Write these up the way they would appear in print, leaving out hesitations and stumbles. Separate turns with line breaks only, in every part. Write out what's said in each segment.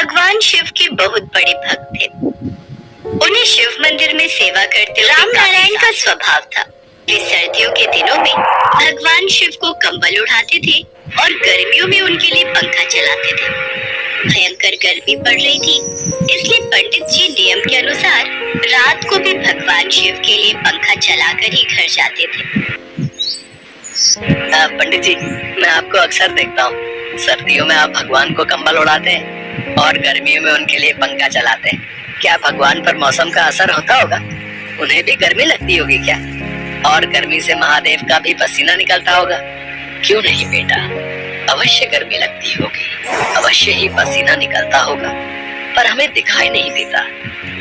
भगवान शिव के बहुत बड़े भक्त थे। उन्हें शिव मंदिर में सेवा करते हुए राम नारायण का स्वभाव था। वे सर्दियों के दिनों में भगवान शिव को कंबल उड़ाते थे और गर्मियों में उनके लिए पंखा चलाते थे। भयंकर गर्मी पड़ रही थी, इसलिए पंडित जी नियम के अनुसार रात को भी भगवान शिव के लिए पंखा चलाकर ही घर जाते थे।
पंडित जी, मैं आपको अक्सर देखता हूँ। सर्दियों में आप भगवान को कंबल उड़ाते हैं और गर्मियों में उनके लिए पंखा चलाते हैं। क्या भगवान पर मौसम का असर होता होगा? उन्हें भी गर्मी लगती होगी क्या? और गर्मी से महादेव का भी पसीना निकलता होगा। क्यों नहीं बेटा, अवश्य गर्मी लगती होगी, अवश्य ही पसीना निकलता होगा, पर हमें दिखाई नहीं देता।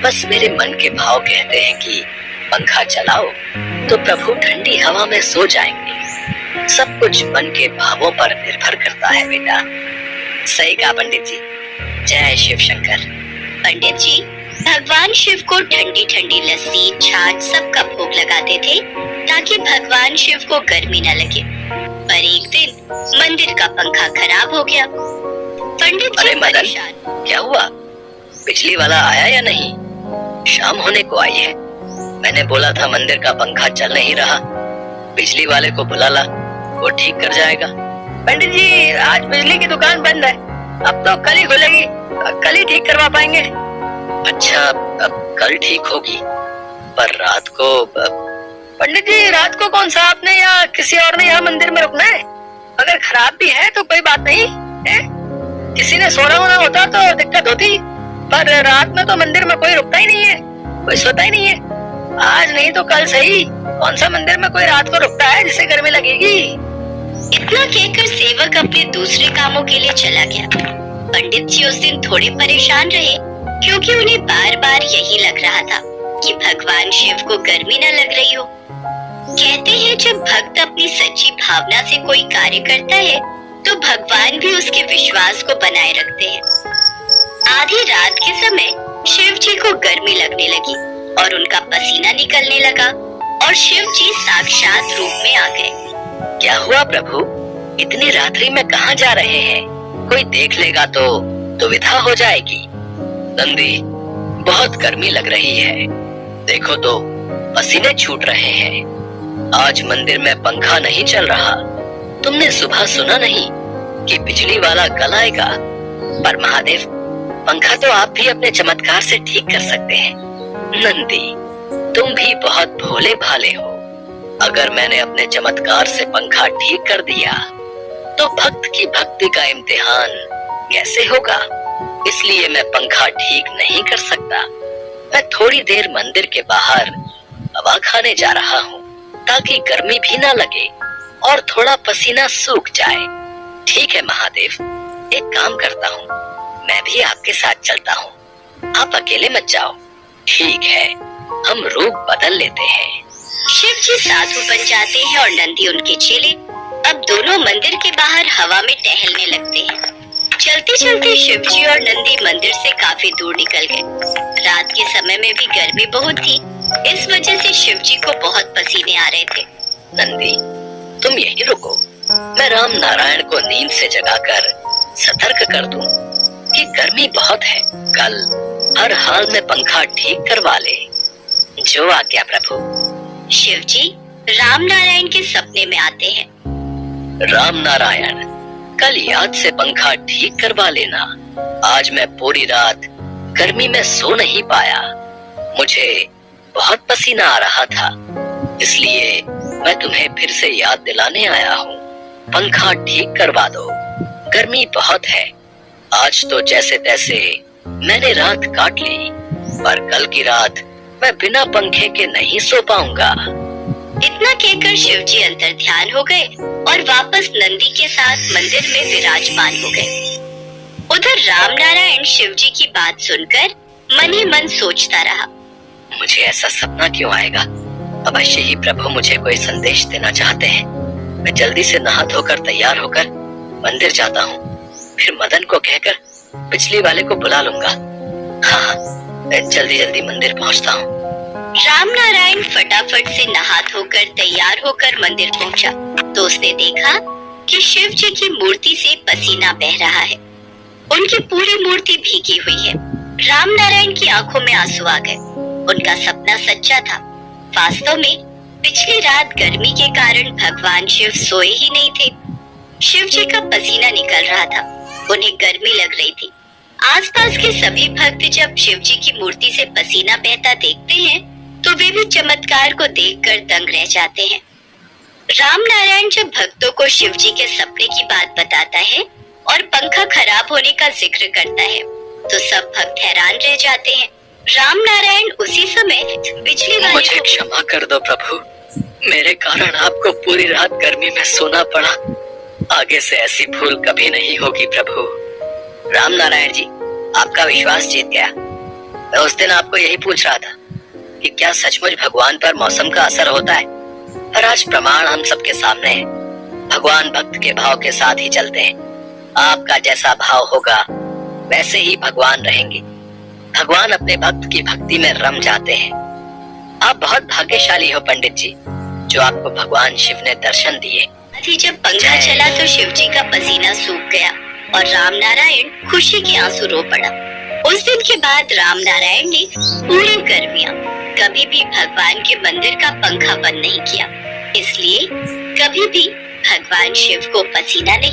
बस मेरे मन के भाव कहते हैं कि पंखा चलाओ तो प्रभु ठंडी हवा में सो जाएंगे। सब कुछ मन के भावों पर निर्भर करता है बेटा। सही कहा पंडित जी। जय शिव शंकर।
पंडित जी भगवान शिव को ठंडी ठंडी लस्सी, छाछ सबका भोग लगाते थे ताकि भगवान शिव को गर्मी न लगे। पर एक दिन मंदिर का पंखा खराब हो गया। पंडित जी
परेशान, क्या हुआ? बिजली वाला आया या नहीं? शाम होने को आई है। मैंने बोला था मंदिर का पंखा चल नहीं रहा, बिजली वाले को बुला ला, वो ठीक कर जाएगा। पंडित जी आज बिजली की दुकान बंद है, अब तो कल ही खुलेगी, कल ही ठीक करवा पाएंगे। अच्छा, अब कल ठीक होगी, पर रात को पंडित जी रात को कौन सा आपने या किसी और ने यहाँ मंदिर में रुकना है? अगर खराब भी है तो कोई बात नहीं है। किसी ने सोना होना होता तो दिक्कत होती, पर रात में तो मंदिर में कोई रुकता ही नहीं है, कोई सोता ही नहीं है। आज नहीं तो कल सही, कौन सा मंदिर में कोई रात को रुकता है जिससे गर्मी लगेगी?
इतना कहकर सेवक अपने दूसरे कामों के लिए चला गया। पंडित जी उस दिन थोड़े परेशान रहे, क्योंकि उन्हें बार बार यही लग रहा था कि भगवान शिव को गर्मी न लग रही हो। कहते हैं जब भक्त अपनी सच्ची भावना से कोई कार्य करता है तो भगवान भी उसके विश्वास को बनाए रखते हैं। आधी रात के समय शिव जी को गर्मी लगने लगी और उनका पसीना निकलने लगा और शिव जी साक्षात रूप में आ गए।
क्या हुआ प्रभु? इतनी रात्रि में कहाँ जा रहे हैं? कोई देख लेगा तो दुविधा हो जाएगी। नंदी, बहुत गर्मी लग रही है, देखो तो पसीने छूट रहे हैं। आज मंदिर में पंखा नहीं चल रहा। तुमने सुबह सुना नहीं कि बिजली वाला कल आएगा? पर महादेव, पंखा तो आप भी अपने चमत्कार से ठीक कर सकते हैं। नंदी, तुम भी बहुत भोले भाले हो। अगर मैंने अपने चमत्कार से पंखा ठीक कर दिया तो भक्त की भक्ति का इम्तिहान कैसे होगा? इसलिए मैं पंखा ठीक नहीं कर सकता। मैं थोड़ी देर मंदिर के बाहर हवा खाने जा रहा हूँ ताकि गर्मी भी ना लगे और थोड़ा पसीना सूख जाए। ठीक है महादेव, एक काम करता हूँ, मैं भी आपके साथ चलता हूँ। आप अकेले मत जाओ। ठीक है, हम रूप बदल लेते हैं।
शिव जी साधु बन जाते हैं और नंदी उनके चेले अब दोनों मंदिर के बाहर हवा में टहलने लगते हैं। चलते चलते शिव जी और नंदी मंदिर से काफी दूर निकल गए। रात के समय में भी गर्मी बहुत थी, इस वजह से शिव जी को बहुत पसीने आ रहे थे।
नंदी, तुम यहीं रुको, मैं राम नारायण को नींद से जगाकर सतर्क कर दूं कि गर्मी बहुत है। कल हर हाल में पंखा ठीक करवा ले। जो आज्ञा प्रभु।
शिव जी राम नारायण के सपने में आते हैं।
राम नारायण, कल याद से पंखा ठीक करवा लेना। आज मैं पूरी रात गर्मी में सो नहीं पाया, मुझे बहुत पसीना आ रहा था, इसलिए मैं तुम्हें फिर से याद दिलाने आया हूँ। पंखा ठीक करवा दो, गर्मी बहुत है। आज तो जैसे तैसे मैंने रात काट ली, पर कल की रात मैं बिना पंखे के नहीं सो पाऊंगा।
इतना कहकर शिव जी अंतर ध्यान हो गए और वापस नंदी के साथ मंदिर में विराजमान हो गए। उधर राम नारायण शिव जी की बात सुनकर मन ही मन सोचता रहा,
मुझे ऐसा सपना क्यों आएगा? अवश्य ही प्रभु मुझे कोई संदेश देना चाहते हैं। मैं जल्दी से नहा धोकर तैयार होकर मंदिर जाता हूँ, फिर मदन को कहकर बिजली वाले को बुला लूंगा। हाँ, जल्दी जल्दी मंदिर पहुँचता हूँ।
राम नारायण फटाफट से नहा धोकर तैयार होकर मंदिर पहुंचा तो उसने देखा कि शिव जी की मूर्ति से पसीना बह रहा है। उनकी पूरी मूर्ति भीगी हुई है। राम नारायण की आंखों में आंसू आ गए। उनका सपना सच्चा था। वास्तव में पिछली रात गर्मी के कारण भगवान शिव सोए ही नहीं थे। शिव जी का पसीना निकल रहा था। उन्हें गर्मी लग रही थी। आसपास के सभी भक्त जब शिव जी की मूर्ति से पसीना बहता देखते हैं तो वे भी चमत्कार को देखकर दंग रह जाते हैं। राम नारायण जब भक्तों को शिव जी के सपने की बात बताता है और पंखा खराब होने का जिक्र करता है तो सब भक्त हैरान रह जाते हैं। राम नारायण उसी समय बिजली वाले
मुझे क्षमा कर दो प्रभु, मेरे कारण आपको पूरी रात गर्मी में सोना पड़ा। आगे से ऐसी भूल कभी नहीं होगी प्रभु। राम नारायण जी, आपका विश्वास जीत गया। मैं उस दिन आपको यही पूछ रहा था कि क्या सचमुच भगवान पर मौसम का असर होता है, और आज प्रमाण हम सबके सामने है। भगवान भक्त के भाव के साथ ही चलते हैं। आपका जैसा भाव होगा वैसे ही भगवान रहेंगे। भगवान अपने भक्त की भक्ति में रम जाते हैं। आप बहुत भाग्यशाली हो पंडित जी, जो आपको भगवान शिव ने दर्शन दिए।
जब पंखा चला तो शिव जी का पसीना सूख गया और राम नारायण खुशी के आंसू रो पड़ा। उस दिन के बाद राम नारायण ने पूरी गर्मियां कभी भी भगवान के मंदिर का पंखा बंद नहीं किया। इसलिए कभी भी भगवान शिव को पसीना नहीं